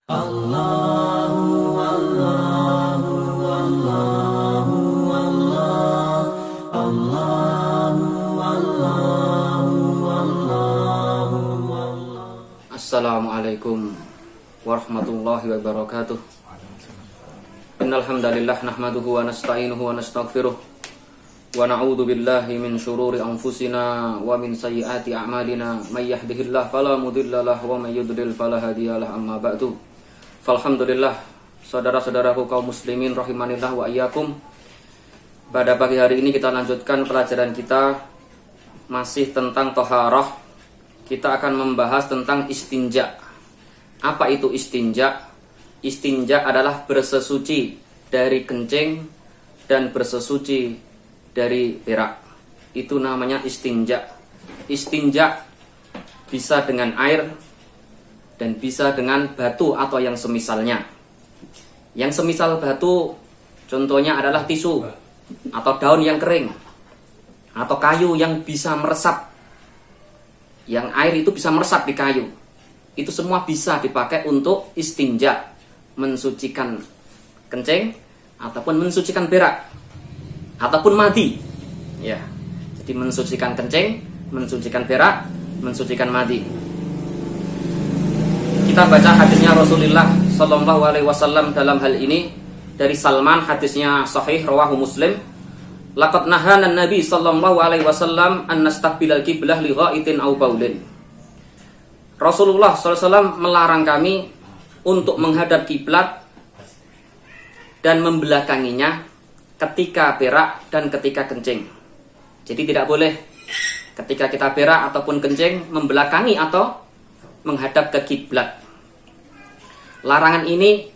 Allahu Allahu Allahu Allah Allahu Allahu Allahu Allah. Assalamualaikum warahmatullahi wabarakatuh. Innal hamdalillah nahmaduhu wa nasta'inuhu wa nastaghfiruh wa na'udzu billahi min shururi anfusina wa min sayyiati a'malina may yahdihillahu fala mudilla lahu wa may yudlil fala hadiyalah. Amma ba'du. Alhamdulillah, saudara-saudaraku kaum muslimin rahimanillah wa iyyakum. Pada pagi hari ini kita lanjutkan pelajaran kita masih tentang thaharah. Kita akan membahas tentang istinja. Apa itu istinja? Istinja adalah bersesuci dari kencing dan bersesuci dari berak. Itu namanya istinja. Istinja bisa dengan air dan bisa dengan batu atau yang semisalnya. Yang semisal batu contohnya adalah tisu atau daun yang kering atau kayu yang bisa meresap. Yang air itu bisa meresap di kayu. Itu semua bisa dipakai untuk istinja, mensucikan kencing ataupun mensucikan berak ataupun madi. Ya. Jadi mensucikan kencing, mensucikan berak, mensucikan madi. Kita baca hadisnya Rasulullah sallallahu alaihi wasallam dalam hal ini dari Salman, hadisnya sahih rawahu Muslim. Laqad nahana an-nabi sallallahu alaihi wasallam an nastaqbilal qiblah li ghaitin aw baulin. Rasulullah sallallahu alaihi wasallam melarang kami untuk menghadap kiblat dan membelakanginya ketika berak dan ketika kencing. Jadi tidak boleh ketika kita berak ataupun kencing membelakangi atau menghadap ke kiblat. Larangan ini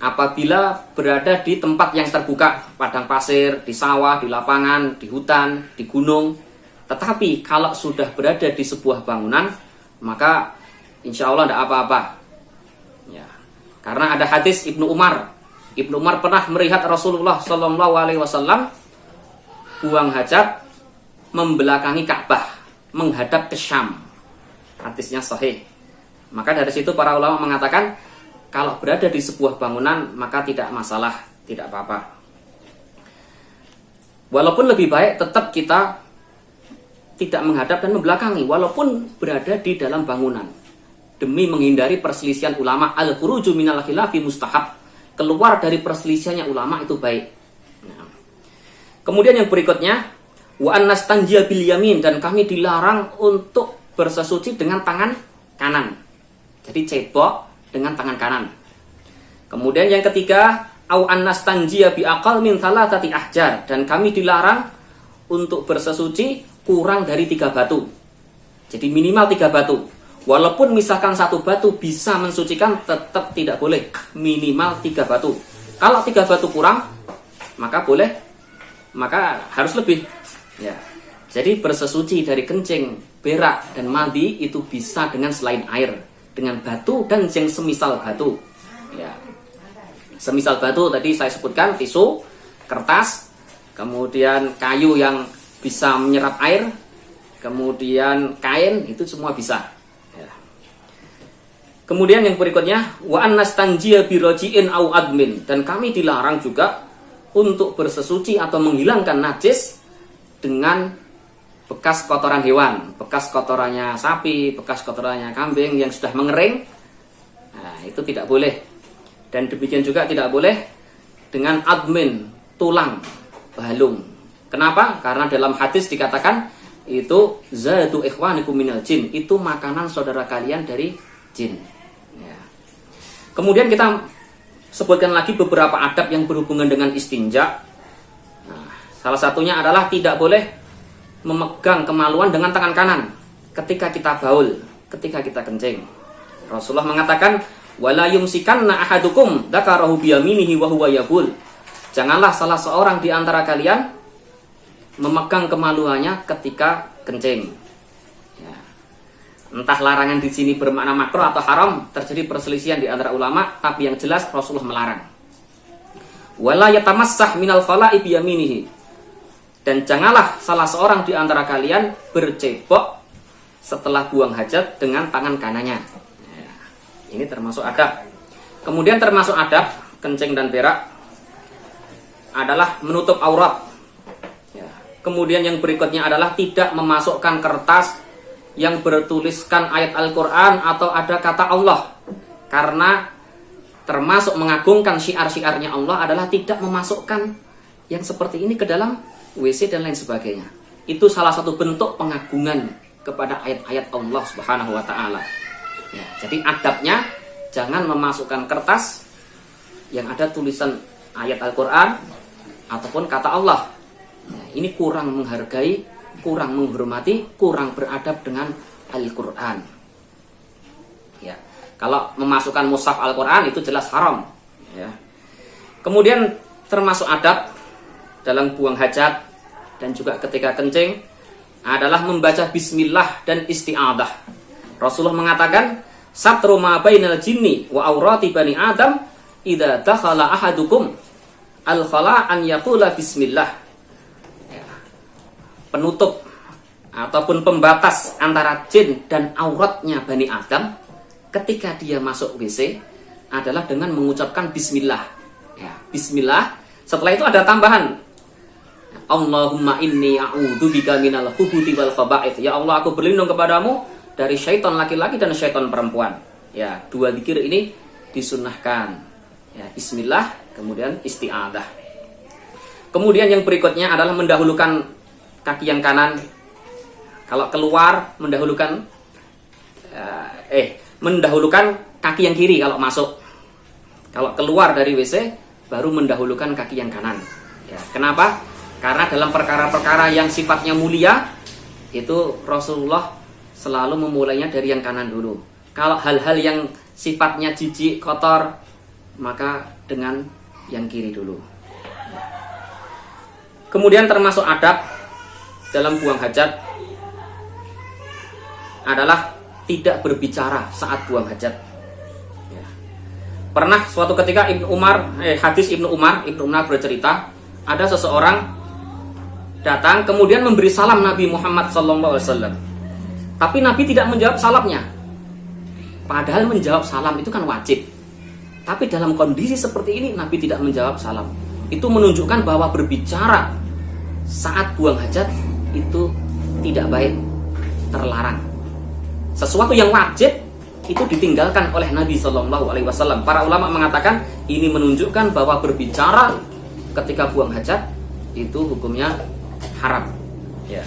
apabila berada di tempat yang terbuka, padang pasir, di sawah, di lapangan, di hutan, di gunung. Tetapi kalau sudah berada di sebuah bangunan, maka insya Allah tidak apa-apa. Ya. Karena ada hadis Ibnu Umar. Ibnu Umar pernah melihat Rasulullah Shallallahu Alaihi Wasallam buang hajat membelakangi Ka'bah, menghadap ke Syam. Hadisnya sahih. Maka dari situ para ulama mengatakan kalau berada di sebuah bangunan maka tidak masalah, tidak apa-apa. Walaupun lebih baik tetap kita tidak menghadap dan membelakangi walaupun berada di dalam bangunan, demi menghindari perselisihan ulama. Al-khuruju minal khilafi mustahab. Keluar dari perselisihannya ulama itu baik. Nah. Kemudian yang berikutnya, wa an nastanjiya bil yamin, dan kami dilarang untuk bersesuci dengan tangan kanan. Jadi cebok dengan tangan kanan. Kemudian yang ketiga, au an nastanjiya bi aqal min thalathati ahjar, dan kami dilarang untuk bersesuci kurang dari 3 batu. Jadi minimal 3 batu. Walaupun misalkan 1 batu bisa mensucikan, tetap tidak boleh. Minimal 3 batu. Kalau 3 batu kurang, maka boleh, maka harus lebih. Ya. Jadi bersesuci dari kencing, berak, dan mandi itu bisa dengan selain air, dengan batu dan yang semisal batu. Ya. Semisal batu tadi saya sebutkan tisu, kertas, kemudian kayu yang bisa menyerap air, kemudian kain, itu semua bisa. Ya. Kemudian yang berikutnya, wa an nastanjiya bi raji'in au admin, dan kami dilarang juga untuk bersesuci atau menghilangkan najis dengan bekas kotoran hewan, bekas kotorannya sapi, bekas kotorannya kambing yang sudah mengering. Nah, itu tidak boleh. Dan demikian juga tidak boleh dengan admin, tulang, balung. Kenapa? Karena dalam hadis dikatakan itu zatu ikhwanikum minal jin, itu makanan saudara kalian dari jin. Ya. Kemudian kita sebutkan lagi beberapa adab yang berhubungan dengan istinja. Nah, salah satunya adalah tidak boleh memegang kemaluan dengan tangan kanan ketika kita baul, ketika kita kencing. Rasulullah mengatakan, wala yumsikanna ahadukum dzakarahu biyaminihi wa huwa yabul. Janganlah salah seorang di antara kalian memegang kemaluannya ketika kencing. Ya. Entah larangan di sini bermakna makruh atau haram, terjadi perselisihan di antara ulama, tapi yang jelas Rasulullah melarang. Wala yatamassah minal khala'i biyaminihi. Dan janganlah salah seorang di antara kalian bercebok setelah buang hajat dengan tangan kanannya. Ini termasuk adab. Kemudian termasuk adab kencing dan berak adalah menutup aurat. Ya. Kemudian yang berikutnya adalah tidak memasukkan kertas yang bertuliskan ayat Al-Quran atau ada kata Allah. Karena termasuk mengagungkan syiar-syiarnya Allah adalah tidak memasukkan yang seperti ini ke dalam WC dan lain sebagainya. Itu salah satu bentuk pengagungan kepada ayat-ayat Allah Subhanahu wa taala. Ya, jadi adabnya jangan memasukkan kertas yang ada tulisan ayat Al-Quran ataupun kata Allah. Nah, ini kurang menghargai, kurang menghormati, kurang beradab dengan Al-Quran. Ya, kalau memasukkan mushaf Al-Quran itu jelas haram. Ya. Kemudian termasuk adab dalam buang hajat dan juga ketika kencing adalah membaca bismillah dan isti'adah. Rasulullah mengatakan, satru ma bainal jinni wa aurati bani Adam idza dakhala ahadukum al-khala an yaqula bismillah. Ya. Penutup ataupun pembatas antara jin dan auratnya Bani Adam ketika dia masuk WC adalah dengan mengucapkan bismillah. Ya, bismillah. Setelah itu ada tambahan. Allahumma inni a'udzubika minal khubuthi wal khaba'ith. Ya Allah, aku berlindung kepadamu dari syaitan laki-laki dan syaitan perempuan. Ya, dua zikir ini disunnahkan. Ya, bismillah, kemudian isti'adah. Kemudian yang berikutnya adalah mendahulukan kaki yang kanan. Kalau keluar mendahulukan mendahulukan kaki yang kiri kalau masuk. Kalau keluar dari WC baru mendahulukan kaki yang kanan. Ya, kenapa? Karena dalam perkara-perkara yang sifatnya mulia itu Rasulullah selalu memulainya dari yang kanan dulu. Kalau hal-hal yang sifatnya jijik, kotor, maka dengan yang kiri dulu. Kemudian termasuk adab dalam buang hajat adalah tidak berbicara saat buang hajat. Ya. Pernah suatu ketika hadis Ibnu Umar bercerita, ada seseorang datang kemudian memberi salam Nabi Muhammad SAW. Tapi Nabi tidak menjawab salamnya. Padahal menjawab salam itu kan wajib. Tapi dalam kondisi seperti ini Nabi tidak menjawab salam. Itu menunjukkan bahwa berbicara saat buang hajat itu tidak baik, terlarang. Sesuatu yang wajib itu ditinggalkan oleh Nabi SAW. Para ulama mengatakan ini menunjukkan bahwa berbicara ketika buang hajat itu hukumnya haram. Ya,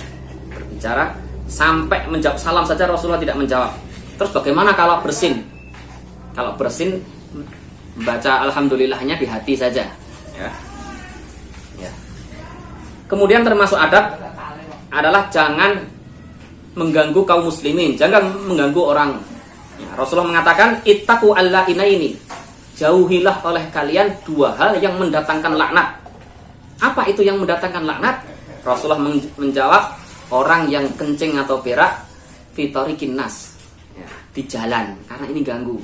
berbicara sampai menjawab salam saja Rasulullah tidak menjawab. Terus bagaimana kalau bersin? Kalau bersin baca alhamdulillahnya di hati saja. Ya. Ya. Kemudian termasuk adab adalah jangan mengganggu kaum muslimin, jangan mengganggu orang. Ya, Rasulullah mengatakan ittaqu allainaini. Jauhilah oleh kalian dua hal yang mendatangkan laknat. Apa itu yang mendatangkan laknat? Rasulullah menjawab, orang yang kencing atau berak fitorikin nas, ya, di jalan karena ini ganggu,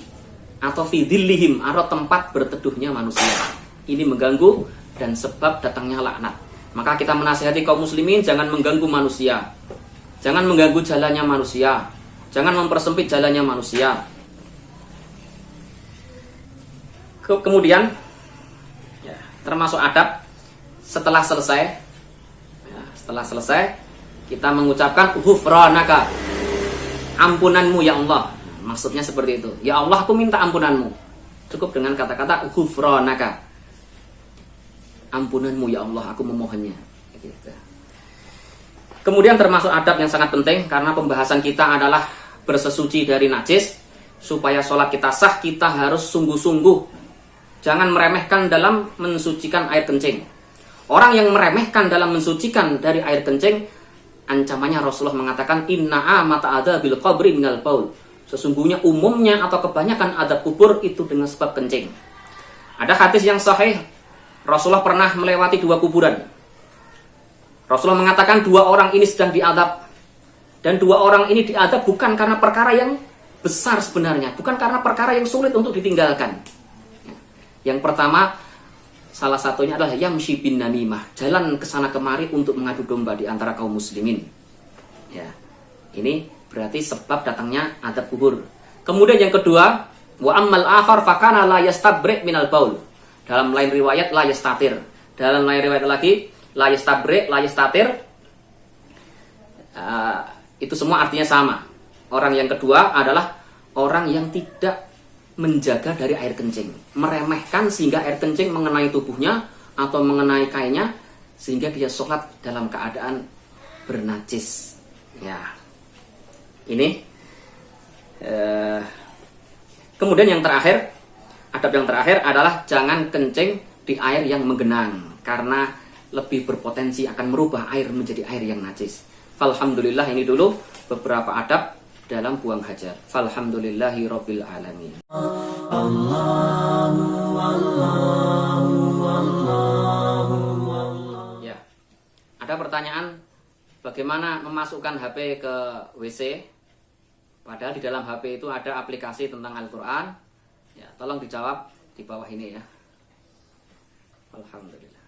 atau fidillihim, atau tempat berteduhnya manusia. Ini mengganggu dan sebab datangnya laknat. Maka kita menasihati kaum muslimin jangan mengganggu manusia, jangan mengganggu jalannya manusia, jangan mempersempit jalannya manusia. Kemudian ya, termasuk adab setelah selesai kita mengucapkan ghufranaka, ampunanmu ya Allah. Maksudnya seperti itu. Ya Allah, aku minta ampunanmu. Cukup dengan kata-kata ghufranaka, ampunanmu ya Allah, aku memohonnya. Gitu. Kemudian termasuk adab yang sangat penting, karena pembahasan kita adalah bersesuci dari najis. Supaya sholat kita sah, kita harus sungguh-sungguh. Jangan meremehkan dalam mensucikan air kencing. Orang yang meremehkan dalam mensucikan dari air kencing, ancamannya Rasulullah mengatakan inna amata adzabil qabri minal baul. Sesungguhnya umumnya atau kebanyakan adab kubur itu dengan sebab kencing. Ada hadis yang sahih, Rasulullah pernah melewati dua kuburan. Rasulullah mengatakan dua orang ini sedang diadab. Dan dua orang ini diadab bukan karena perkara yang besar sebenarnya, bukan karena perkara yang sulit untuk ditinggalkan. Yang pertama, salah satunya adalah yamshi bin namimah, jalan kesana kemari untuk mengadu domba di antara kaum muslimin. Ya, ini berarti sebab datangnya adab kubur. Kemudian yang kedua, Wa ammal akhar fakana la yastabri minal baul. Dalam lain riwayat la yastatir. Dalam lain riwayat lagi la yastabri, la yastatir. Itu semua artinya sama. Orang yang kedua adalah orang yang tidak menjaga dari air kencing, meremehkan sehingga air kencing mengenai tubuhnya atau mengenai kainnya sehingga dia sholat dalam keadaan bernajis. Ya, ini. Kemudian yang terakhir, adab yang terakhir adalah jangan kencing di air yang menggenang karena lebih berpotensi akan merubah air menjadi air yang najis. Alhamdulillah, ini dulu beberapa adab dalam buang hajat. Alhamdulillahi rabbil alamin. Ya, ada pertanyaan bagaimana memasukkan HP ke WC? Padahal di dalam HP itu ada aplikasi tentang Al-Quran. Ya, tolong dijawab di bawah ini ya. Alhamdulillah.